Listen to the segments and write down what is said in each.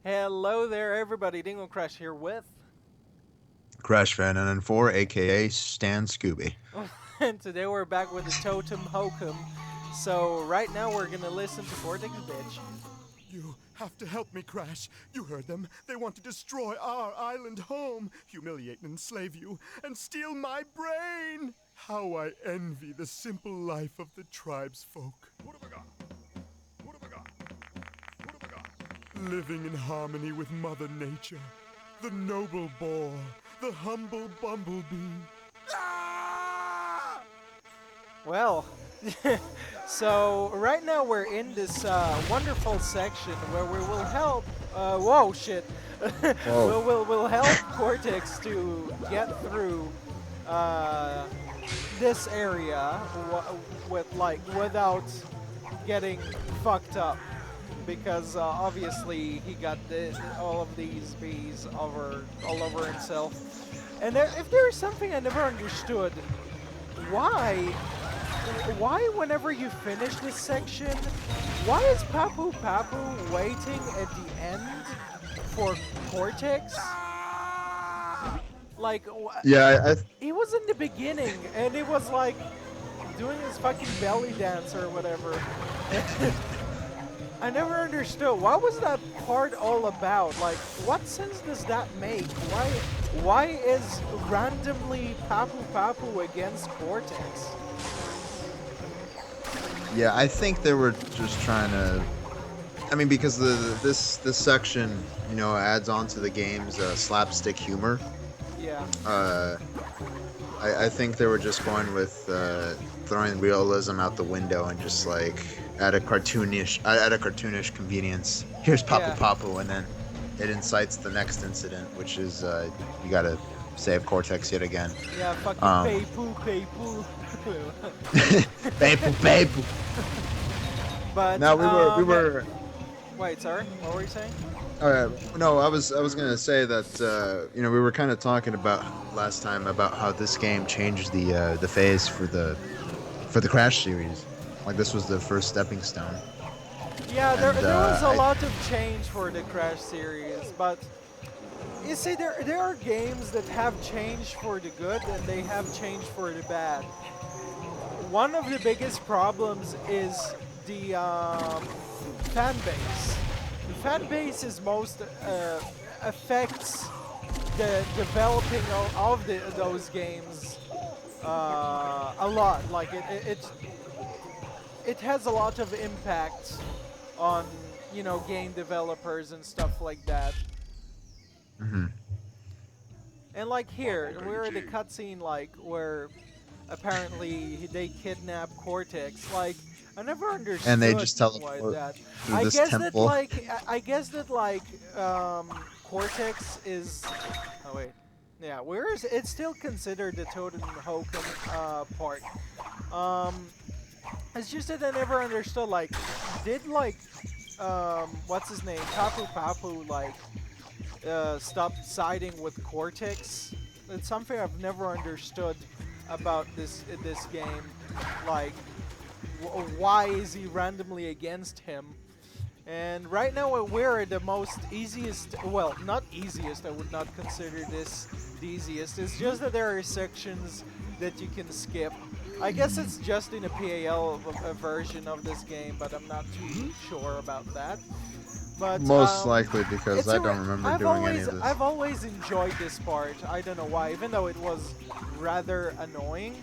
Hello there, everybody. Dingo Crash here with. Crash Fan NN4, aka Stan Scooby. And today we're back with the Totem Hokum. So, right now we're gonna listen to Cortex Bitch. You have to help me, Crash. You heard them. They want to destroy our island home, humiliate and enslave you, and steal my brain. How I envy the simple life of the tribesfolk. What have I got? What have I got? What have I got? Living in harmony with Mother Nature. The noble boar, the humble bumblebee. Ah! Well, so right now we're in this wonderful section where we will help. Whoa, shit! we'll help Cortex to get through this area without getting fucked up, because obviously he got all of these bees all over himself. And if there's something I never understood, why whenever you finish this section, why is Papu Papu waiting at the end for Cortex? Like, Yeah, he was in the beginning, and it was like doing his fucking belly dance or whatever. I never understood. What was that part all about? Like, what sense does that make? Why is randomly Papu Papu against Cortex? yeah, I think they were just trying to. I mean, because this section, adds on to the game's slapstick humor. Yeah. Uh, I think they were just going with throwing realism out the window and just like at a cartoonish convenience. Here's Papu Yeah. Papu, and then it incites the next incident, which is you gotta save Cortex yet again. Yeah, fucking Um, pay poo, pay poo. Papu Papu. But Now we were. wait, sorry, what were you saying? No, I was gonna say that we were kind of talking about last time about how this game changed the phase for the Crash series. Like this was the first stepping stone, Yeah, there and there was a lot of change for the Crash series, but you see, there are games that have changed for the good and they have changed for the bad. One of the biggest problems is the fan base. The fan base is most affects the developing of those games a lot. Like it has a lot of impact on game developers and stuff like that. hmm And like here, we're in the cutscene like where apparently they kidnap Cortex. Like I never and they understood just why teleport that. through I this guess that temple. like Cortex is. Oh wait, yeah. Where is it's still considered the Totem Hokum part? Um, it's just that I never understood. Like, did what's his name, Papu Papu, like stop siding with Cortex? It's something I've never understood about this game. Like, why is he randomly against him? And right now we're the most easiest, well, not easiest, I would not consider this the easiest. It's just that there are sections that you can skip. I guess it's just in a PAL version of this game, but I'm not too sure about that. But Most likely because it's I a don't remember doing any of this. I've always enjoyed this part. I don't know why, even though it was rather annoying.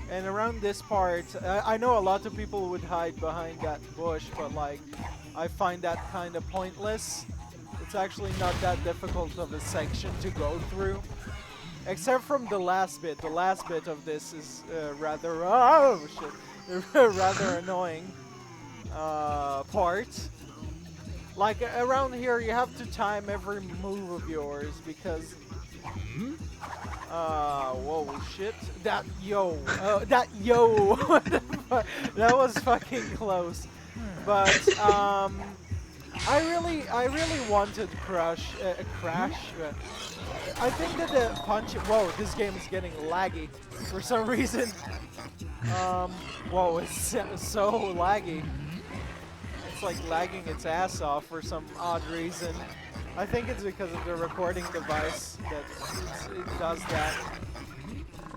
And around this part, I know a lot of people would hide behind that bush, but like, I find that kind of pointless. It's actually not that difficult of a section to go through. Except from the last bit. The last bit of this is rather, oh shit, rather annoying part. Like around here, you have to time every move of yours because whoa, shit. That yo, that was fucking close. But I really wanted Crash. I think that the punch. Whoa, this game is getting laggy for some reason. Whoa, it's so laggy. It's like lagging its ass off for some odd reason. I think it's because of the recording device that it does that.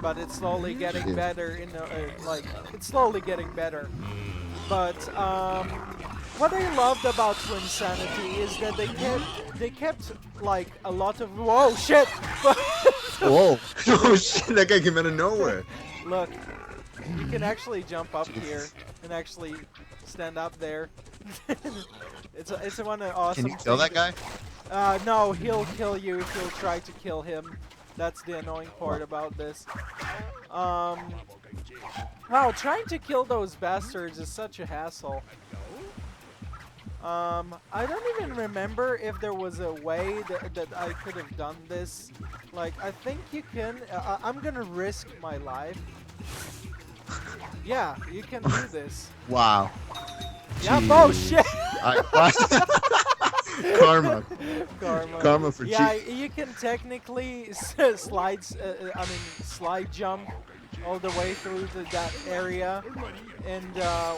But it's slowly getting Yeah. better. Like it's slowly getting better. But what I loved about Twinsanity is that they kept like a lot of whoa shit. Whoa! Oh shit! That guy came out of nowhere. Look, you can actually jump up Jesus. here and actually stand up there. It's one awesome. Can you kill that thing. guy? No, he'll kill you if you'll try to kill him. That's the annoying part about this. Wow, trying to kill those bastards is such a hassle. I don't even remember if there was a way that I could have done this. Like, I think you can. I'm gonna risk my life. Yeah, you can do this. Wow. Yeah, Jeez. oh shit! Karma. Karma for Yeah, cheat. you can technically slide jump all the way through that area. And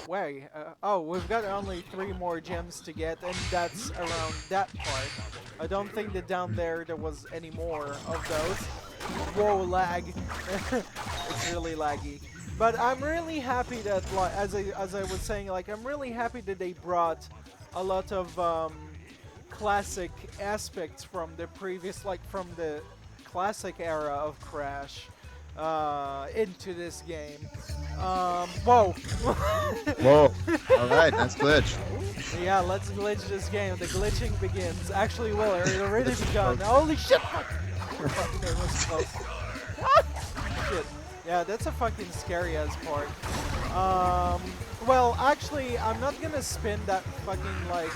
wait, oh, we've got only 3 more gems to get, and that's around that part. I don't think that down there was any more of those. Whoa, lag! It's really laggy. But I'm really happy that, like, as I was saying, like, I'm really happy that they brought a lot of classic aspects from the previous, like from the classic era of Crash into this game. Whoa! Whoa. All right, that's glitch. Yeah, let's glitch this game. The glitching begins. Actually, well, it already begun. Holy shit! Fuck, that was close. Shit. Yeah, that's a fucking scary ass part. Well, actually, I'm not gonna spin that fucking, like,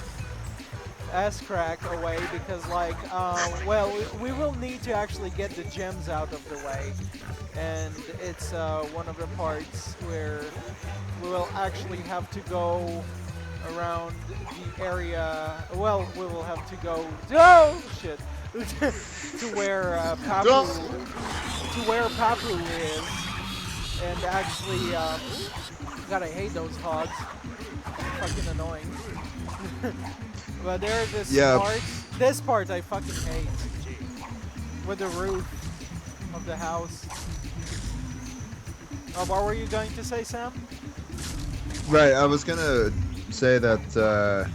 ass crack away because, like, well, we will need to actually get the gems out of the way. And it's one of the parts where we will actually have to go around the area. Well, we will have to go. Oh shit! to where Papu, is, and actually, God, I hate those hogs. Fucking annoying. But there's this part I fucking hate. With the roof of the house. Oh, what were you going to say, Sam? Right, I was gonna say that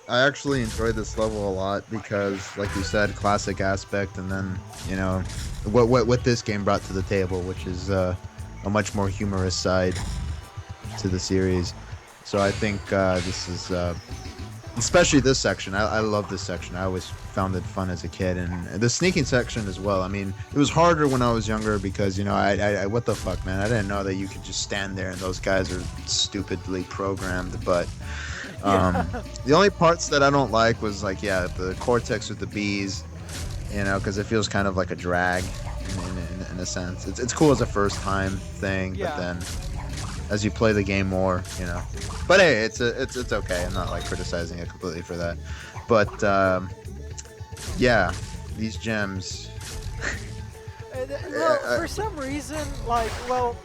I actually enjoyed this level a lot because, like you said, classic aspect, and then what this game brought to the table, which is a much more humorous side to the series. So I think this is, especially this section. I love this section. I always found it fun as a kid, and the sneaking section as well. I mean, it was harder when I was younger because I what the fuck, man? I didn't know that you could just stand there and those guys are stupidly programmed. But the only parts that I don't like was like the cortex with the bees, because it feels kind of like a drag in a sense. It's cool as a first time thing, but then as you play the game more, But hey, it's okay. I'm not like criticizing it completely for that. But yeah, these gems. Well, for some reason, like, well,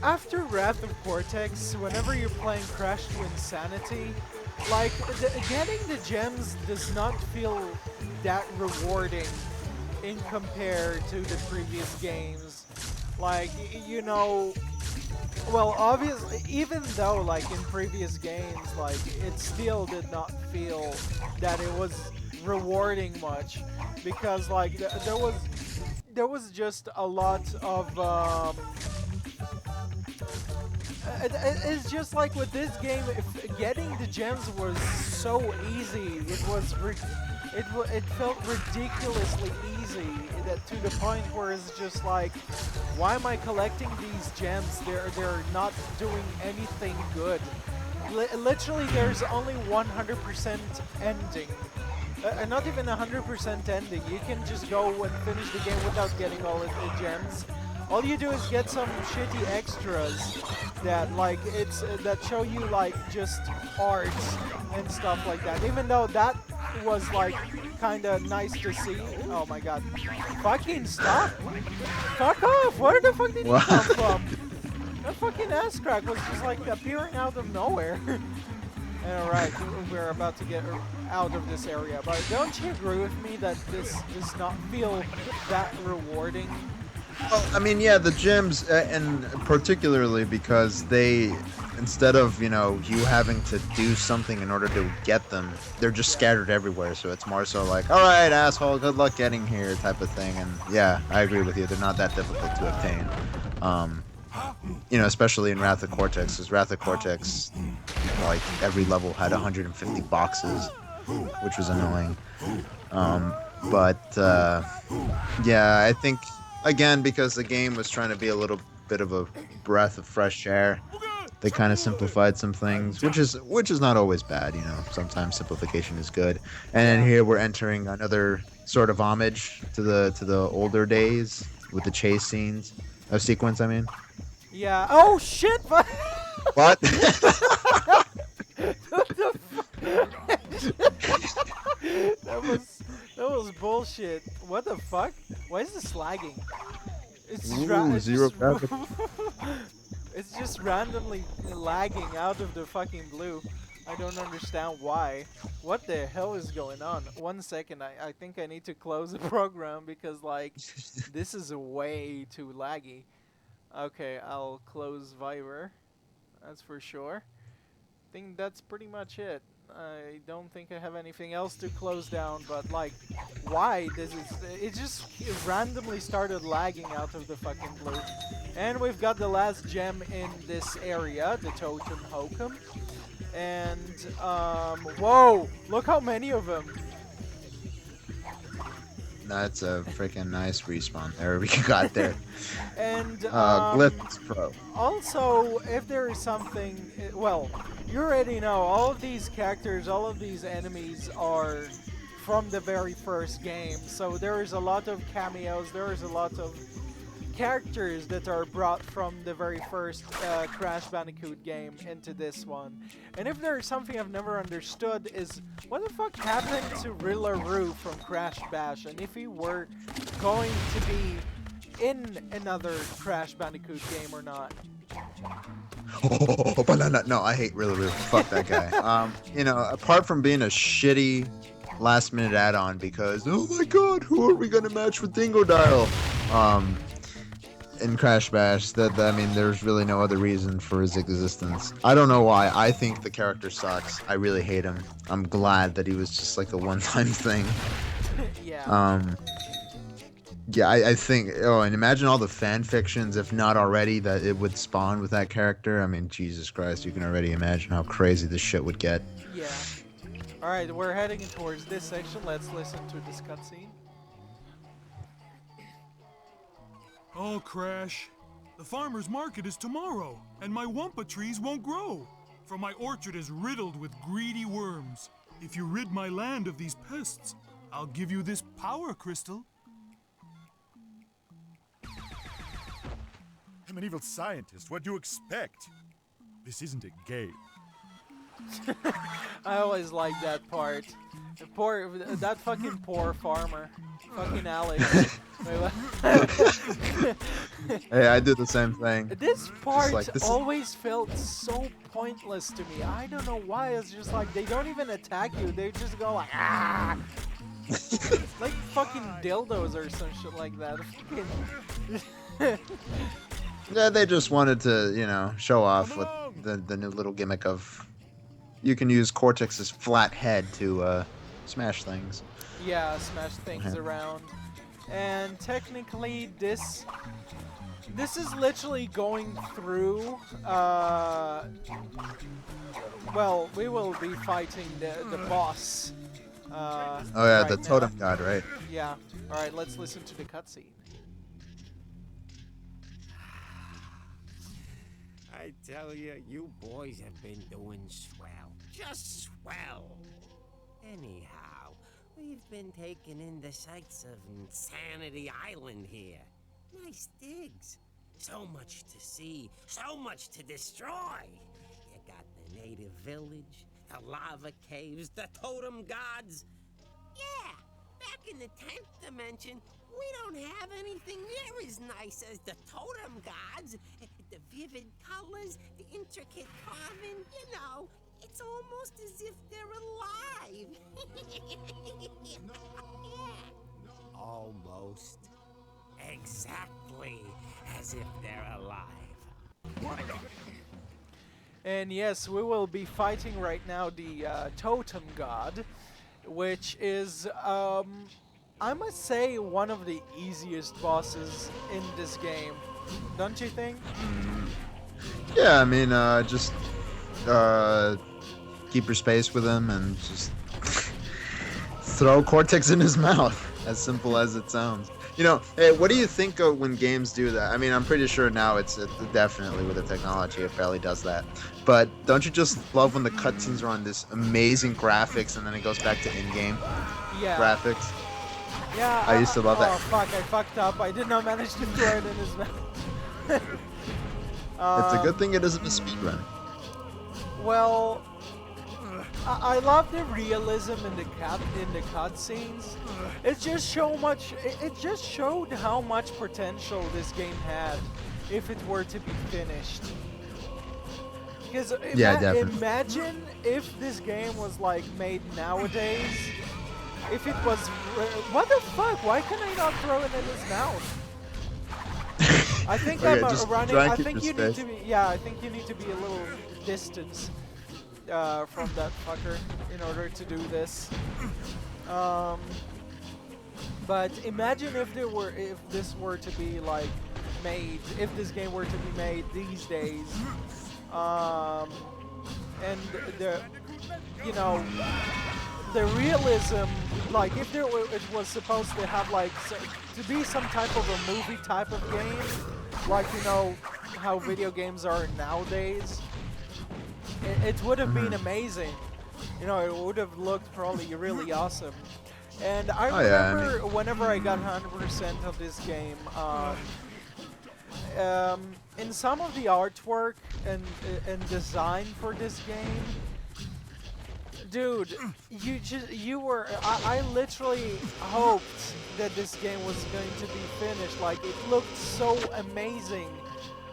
after Wrath of Cortex, whenever you're playing Crash Twinsanity, like, getting the gems does not feel that rewarding in compared to the previous games. Like, well, obviously, even though, like, in previous games, like, it still did not feel that it was rewarding much, because, like, there was just a lot of, it's just like with this game, if getting the gems was so easy, it felt ridiculously easy, that to the point where it's just like, why am I collecting these gems? They're not doing anything good. Literally, there's only 100% ending. Not even 100% ending. You can just go and finish the game without getting all of the gems. All you do is get some shitty extras that that show you like just arts and stuff like that. Even though that was like kind of nice to see. Oh my god! Fucking stop! Fuck off! Where the fuck did he come from? That fucking ass crack was just like appearing out of nowhere. Alright, we're about to get out of this area, but don't you agree with me that this does not feel that rewarding? Well, I mean, yeah, the gyms, and particularly because they, instead of, you having to do something in order to get them, they're just Yeah. scattered everywhere. So it's more so like, all right, asshole, good luck getting here type of thing. And yeah, I agree with you. They're not that difficult to obtain. Um, especially in Wrath of Cortex, because Wrath of Cortex, like, every level had 150 boxes, which was annoying. But yeah, I think again because the game was trying to be a little bit of a breath of fresh air, they kind of simplified some things, which is not always bad. Sometimes simplification is good. And then Yeah. here we're entering another sort of homage to the older days with the chase scenes, sequence. I mean, Yeah. Oh shit! What what? the that was bullshit. What the fuck? Why is this lagging? Ooh, It's zero just graphic. it's just randomly lagging out of the fucking blue. I don't understand why. What the hell is going on? 1 second, I think I need to close the program because like this is way too laggy. Okay, I'll close Viber. That's for sure. Think that's pretty much it. I don't think I have anything else to close down, but like, why does it just randomly started lagging out of the fucking blue. And we've got the last gem in this area, the Totem Hokum. And, whoa, look how many of them. That's a freaking nice respawn there we got there. And, Glyph's pro. also, if there is something, well, you already know, all of these characters, all of these enemies are from the very first game. So there is a lot of cameos, there is a lot of characters that are brought from the very first Crash Bandicoot game into this one. And if there is something I've never understood is, what the fuck happened to Rillaru from Crash Bash? And if he were going to be in another Crash Bandicoot game or not. Oh, banana. No, I hate Rillaru. Fuck that guy. Apart from being a shitty last minute add-on because, oh my god, who are we gonna match with Dingodile? In Crash Bash, I mean, there's really no other reason for his existence. I don't know why. I think the character sucks. I really hate him. I'm glad that he was just like a one-time thing. Yeah. Yeah, I think. Oh, and imagine all the fan fictions, if not already, that it would spawn with that character. I mean, Jesus Christ, you can already imagine how crazy this shit would get. Yeah. Alright, we're heading towards this section. Let's listen to this cutscene. Oh, Crash. The farmer's market is tomorrow, and my wampa trees won't grow, for my orchard is riddled with greedy worms. If you rid my land of these pests, I'll give you this power crystal. I'm an evil scientist. What do you expect? This isn't a game. I always like that part. That fucking poor farmer. Fucking Alex. Hey, I do the same thing. This part like, this is- always felt so pointless to me. I don't know why. It's just like they don't even attack you. They just go like ah, like fucking dildos or some shit like that. Yeah, they just wanted to, show off with the new little gimmick of you can use Cortex's flat head to smash things. Yeah, smash things around. And technically this is literally going through well, we will be fighting the boss. Oh yeah, right the now. Totem God, right? Yeah. Alright, let's listen to the cutscene. I tell you, you boys have been doing swell. Just swell. Anyhow, we've been taking in the sights of N.Sanity Island here. Nice digs. So much to see, so much to destroy. You got the native village, the lava caves, the totem gods. Yeah, back in the 10th dimension, we don't have anything near as nice as the totem gods. The vivid colors, the intricate carving, It's almost as if they're alive. Yeah. Almost. Exactly as if they're alive. And yes, we will be fighting right now the Totem God, which is, I must say, one of the easiest bosses in this game. Don't you think? Yeah, I mean, just keep your space with him and just throw Cortex in his mouth. As simple as it sounds. You know, hey, what do you think of when games do that? I mean, I'm pretty sure now it's definitely with the technology it barely does that. But don't you just love when the cutscenes are on this amazing graphics and then it goes back to in-game Yeah. graphics? Yeah. I used to love that. Oh fuck! I fucked up. I did not manage to throw it in his mouth. It's a good thing it isn't a speedrun. Well, I love the realism in the cutscenes. It just It just showed how much potential this game had if it were to be finished. Because Yeah, definitely. imagine if this game was like made nowadays. If it was, what the fuck? Why can I not throw it in his mouth? I think Okay, I'm just running. try and I keep think your you need space. to be. Yeah, I think you need to be a little distance from that fucker in order to do this. But imagine if this were to be like made, if this game were to be made these days, and you know, the realism, like if it was supposed to have like to be some type of a movie type of game, like you know how video games are nowadays, it would have been amazing. You know, it would have looked probably really awesome. And I remember whenever I got 100% of this game, in some of the artwork and design for this game, dude, I literally hoped that this game was going to be finished. Like, it looked so amazing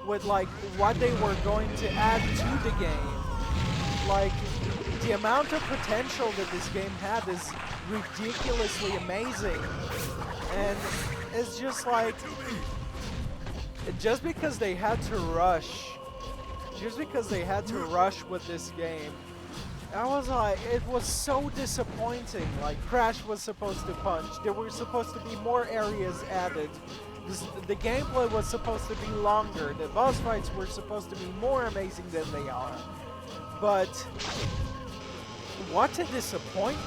with like what they were going to add to the game. Like, the amount of potential that this game had is ridiculously amazing. And it's just like, just because they had to rush with this game, I was like, it was so disappointing. Like, Crash was supposed to punch, there were supposed to be more areas added, the gameplay was supposed to be longer, the boss fights were supposed to be more amazing than they are. But what a disappointment.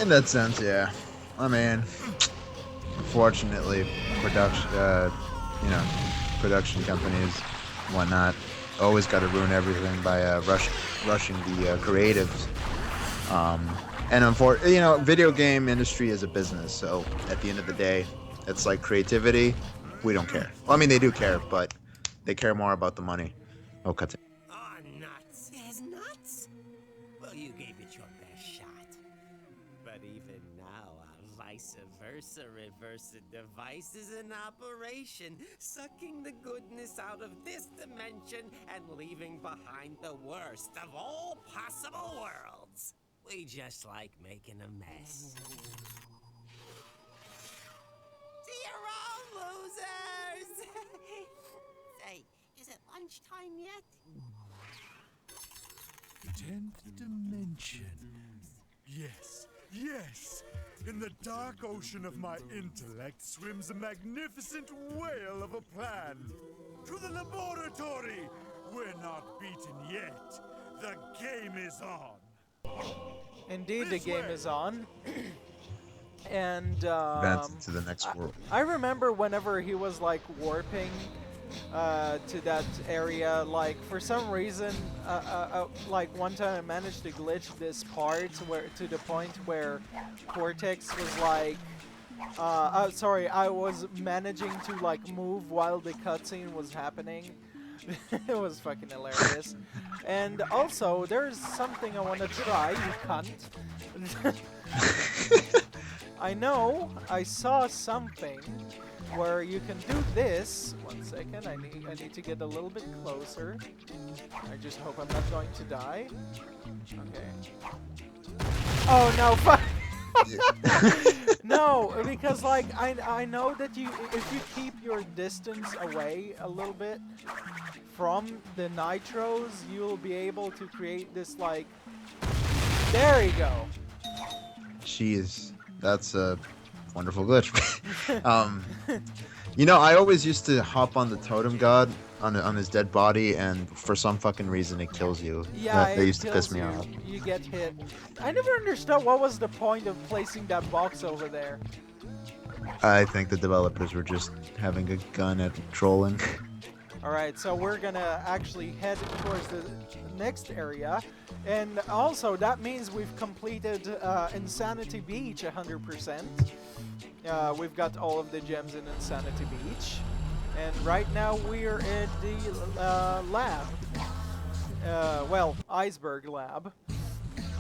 In that sense, yeah. I mean, unfortunately, production companies, whatnot, always got to ruin everything by rushing the creatives. And video game industry is a business, so at the end of the day, it's like creativity. We don't care. Well, I mean, they do care, but they care more about the money. Oh, cut it. Oh, nuts. There's nuts? Well, you gave it your best shot. But even now, a vice versa reversa device is in operation, sucking the goodness out of this dimension and leaving behind the worst of all possible worlds. We just like making a mess. See you around, losers! Say, is it lunchtime yet? 10th dimension. Yes, yes! In the dark ocean of my intellect swims a magnificent whale of a plan. To the laboratory! We're not beaten yet. The game is on. Indeed, the game is on. And Advance to the next world. I remember whenever he was like warping to that area, like for some reason, like one time I managed to glitch this part to the point where Cortex was like, sorry, I was managing to like move while the cutscene was happening. It was fucking hilarious. And also, there's something I want to try, you cunt. I know, I saw something where you can do this. 1 second, I need to get a little bit closer. I just hope I'm not going to die. Okay. Oh no, fuck! No, because like I know that if you keep your distance away a little bit from the nitros, you'll be able to create this like. There you go. Jeez, that's a wonderful glitch. You know, I always used to hop on the Totem God on his dead body, and for some fucking reason it kills you. Yeah, That it used to piss kills me you. off. You get hit. I never understood what was the point of placing that box over there. I think the developers were just having a gun at trolling. Alright, so we're gonna actually head towards the next area. And also, that means we've completed N.Sanity Beach 100%. We've got all of the gems in N.Sanity Beach. And right now we're at the lab. Well, iceberg lab.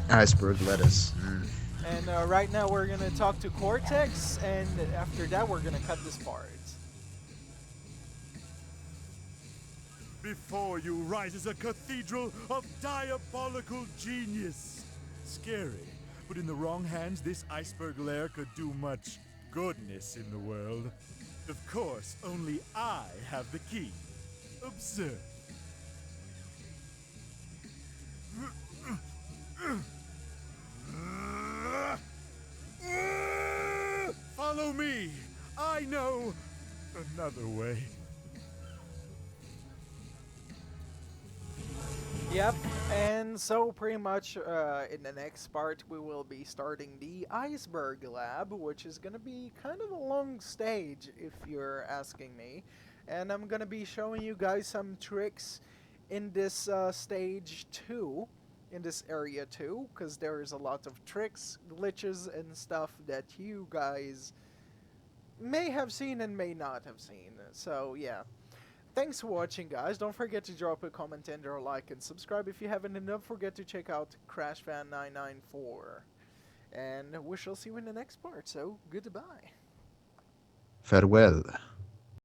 Iceberg lettuce. And right now we're gonna talk to Cortex, and after that we're gonna cut this part. Before you rises a cathedral of diabolical genius. Scary, but in the wrong hands, this iceberg lair could do much goodness in the world. Of course, only I have the key. Observe. Follow me. I know another way. Yep, and so pretty much in the next part we will be starting the iceberg lab, which is gonna be kind of a long stage if you're asking me. And I'm gonna be showing you guys some tricks in this stage 2, in this area 2, because there is a lot of tricks, glitches, and stuff that you guys may have seen and may not have seen. So yeah. Thanks for watching, guys. Don't forget to drop a comment and or like and subscribe if you haven't, and don't forget to check out CrashFan994. And we shall see you in the next part, so goodbye. Farewell.